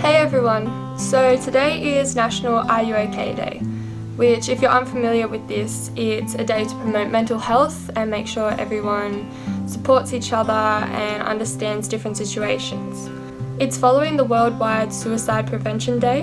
Hey everyone! So today is National Are You OK Day, which, if you're unfamiliar with this, it's a day to promote mental health and make sure everyone supports each other and understands different situations. It's following the Worldwide Suicide Prevention Day,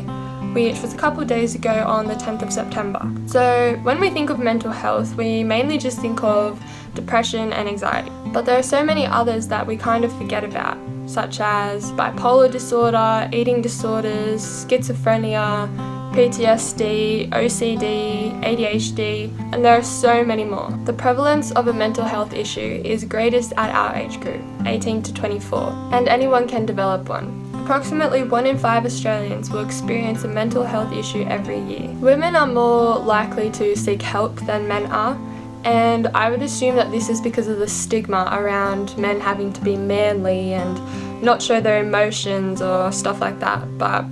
which was a couple of days ago on the 10th of September. So when we think of mental health, we mainly just think of depression and anxiety. But there are so many others that we kind of forget about, such as bipolar disorder, eating disorders, schizophrenia, PTSD, OCD, ADHD, and there are so many more. The prevalence of a mental health issue is greatest at our age group, 18 to 24, and anyone can develop one. Approximately 1 in 5 Australians will experience a mental health issue every year. Women are more likely to seek help than men are, and I would assume that this is because of the stigma around men having to be manly and not show their emotions or stuff like that. But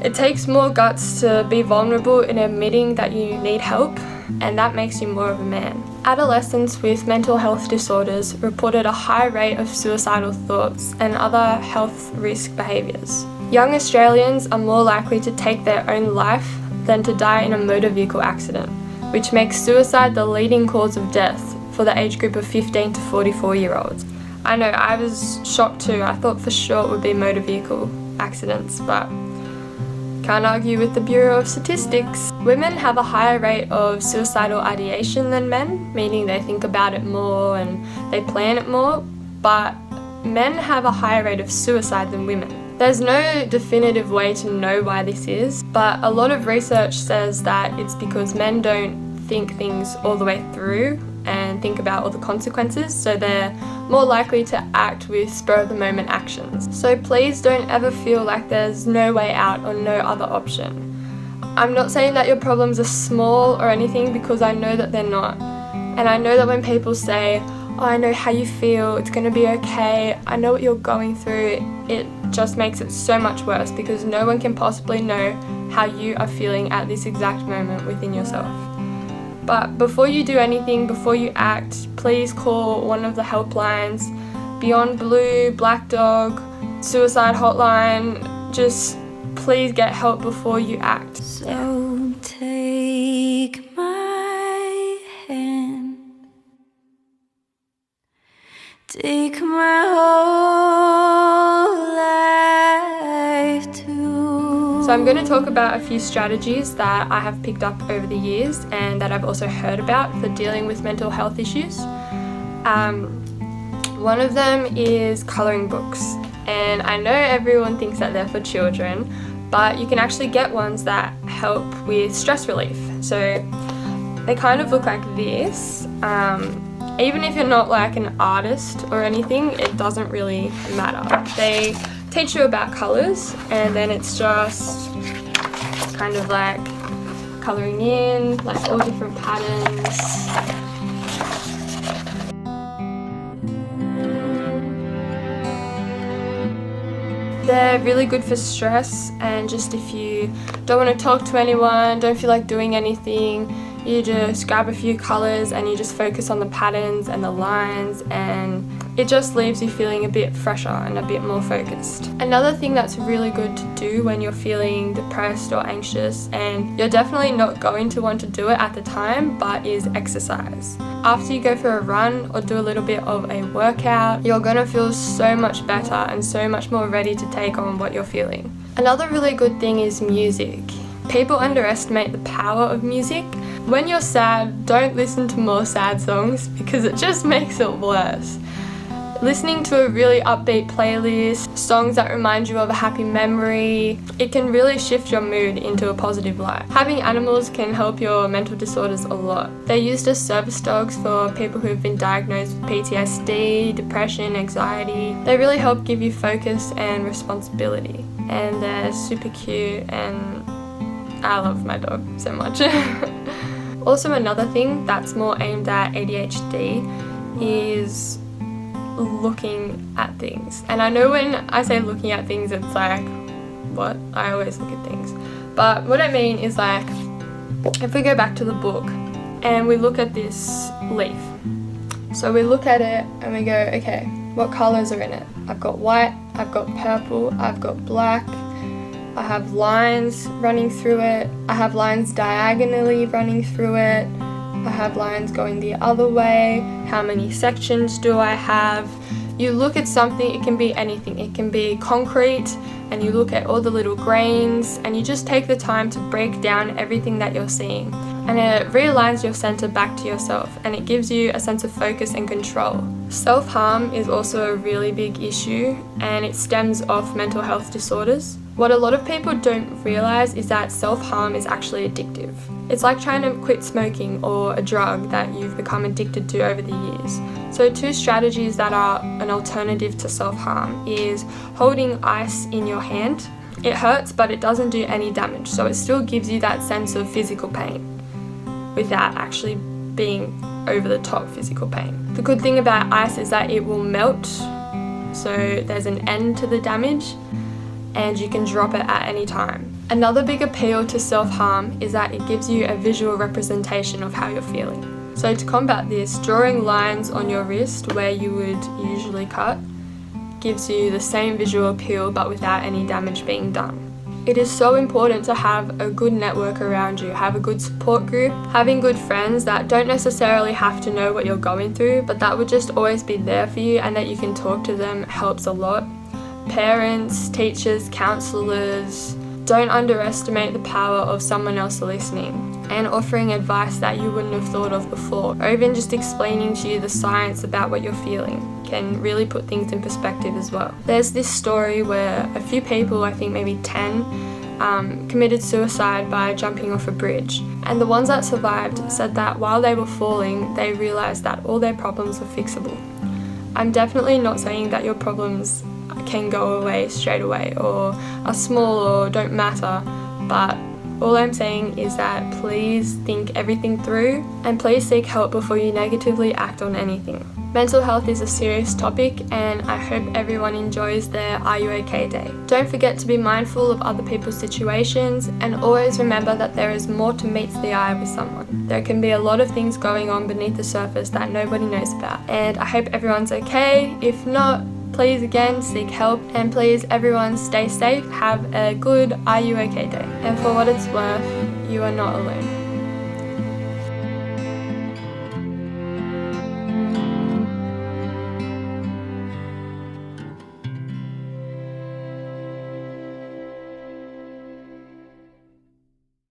it takes more guts to be vulnerable in admitting that you need help, and that makes you more of a man. Adolescents with mental health disorders reported a high rate of suicidal thoughts and other health risk behaviours. Young Australians are more likely to take their own life than to die in a motor vehicle accident, which makes suicide the leading cause of death for the age group of 15 to 44-year-olds. I know, I was shocked too. I thought for sure it would be motor vehicle accidents, but can't argue with the Bureau of Statistics. Women have a higher rate of suicidal ideation than men, meaning they think about it more and they plan it more, but men have a higher rate of suicide than women. There's no definitive way to know why this is, but a lot of research says that it's because men don't think things all the way through and think about all the consequences, so they're more likely to act with spur-of-the-moment actions. So please don't ever feel like there's no way out or no other option. I'm not saying that your problems are small or anything, because I know that they're not. And I know that when people say, "Oh, I know how you feel, it's going to be okay, I know what you're going through," it just makes it so much worse, because no one can possibly know how you are feeling at this exact moment within yourself. But before you do anything, before you act, please call one of the helplines, BeyondBlue, Black Dog, Suicide Hotline. Just please get help before you act. So take my hand, take my whole life too. So I'm going to talk about a few strategies that I have picked up over the years and that I've also heard about for dealing with mental health issues. One of them is colouring books, and I know everyone thinks that they're for children, but you can actually get ones that help with stress relief. So they kind of look like this. Even if you're not like an artist or anything, it doesn't really matter. They teach you about colours, and then it's just kind of like colouring in, like all different patterns. They're really good for stress, and just if you don't want to talk to anyone, don't feel like doing anything, you just grab a few colours and you just focus on the patterns and the lines, and it just leaves you feeling a bit fresher and a bit more focused. Another thing that's really good to do when you're feeling depressed or anxious, and you're definitely not going to want to do it at the time, but is exercise. After you go for a run or do a little bit of a workout, you're going to feel so much better and so much more ready to take on what you're feeling. Another really good thing is music. People underestimate the power of music. When you're sad, don't listen to more sad songs, because it just makes it worse. Listening to a really upbeat playlist, songs that remind you of a happy memory, it can really shift your mood into a positive light. Having animals can help your mental disorders a lot. They're used as service dogs for people who have been diagnosed with PTSD, depression, anxiety. They really help give you focus and responsibility, and they're super cute, and I love my dog so much. Also, another thing that's more aimed at ADHD is looking at things. And I know when I say looking at things, it's like, what? I always look at things. But what I mean is, like, if we go back to the book and we look at this leaf. So we look at it and we go, okay, what colours are in it? I've got white, I've got purple, I've got black, I have lines running through it. I have lines diagonally running through it. I have lines going the other way. How many sections do I have? You look at something, it can be anything. It can be concrete, and you look at all the little grains, and you just take the time to break down everything that you're seeing. And it realigns your center back to yourself, and it gives you a sense of focus and control. Self-harm is also a really big issue, and it stems off mental health disorders. What a lot of people don't realize is that self-harm is actually addictive. It's like trying to quit smoking or a drug that you've become addicted to over the years. So 2 strategies that are an alternative to self-harm is holding ice in your hand. It hurts, but it doesn't do any damage, so it still gives you that sense of physical pain without actually being over the top physical pain. The good thing about ice is that it will melt, so there's an end to the damage, and you can drop it at any time. Another big appeal to self-harm is that it gives you a visual representation of how you're feeling. So to combat this, drawing lines on your wrist where you would usually cut gives you the same visual appeal but without any damage being done. It is so important to have a good network around you, have a good support group, having good friends that don't necessarily have to know what you're going through, but that would just always be there for you and that you can talk to them helps a lot. Parents, teachers, counsellors, don't underestimate the power of someone else listening and offering advice that you wouldn't have thought of before, or even just explaining to you the science about what you're feeling can really put things in perspective as well. There's this story where a few people, I think maybe 10, committed suicide by jumping off a bridge, and the ones that survived said that while they were falling, they realised that all their problems were fixable. I'm definitely not saying that your problems can go away straight away or are small or don't matter, but all I'm saying is that please think everything through and please seek help before you negatively act on anything. Mental health is a serious topic, and I hope everyone enjoys their Are You OK Day. Don't forget to be mindful of other people's situations, and always remember that there is more to meets the eye with someone. There can be a lot of things going on beneath the surface that nobody knows about, and I hope everyone's okay. If not, please again seek help, and please everyone stay safe, have a good Are You OK Day. And for what it's worth, you are not alone.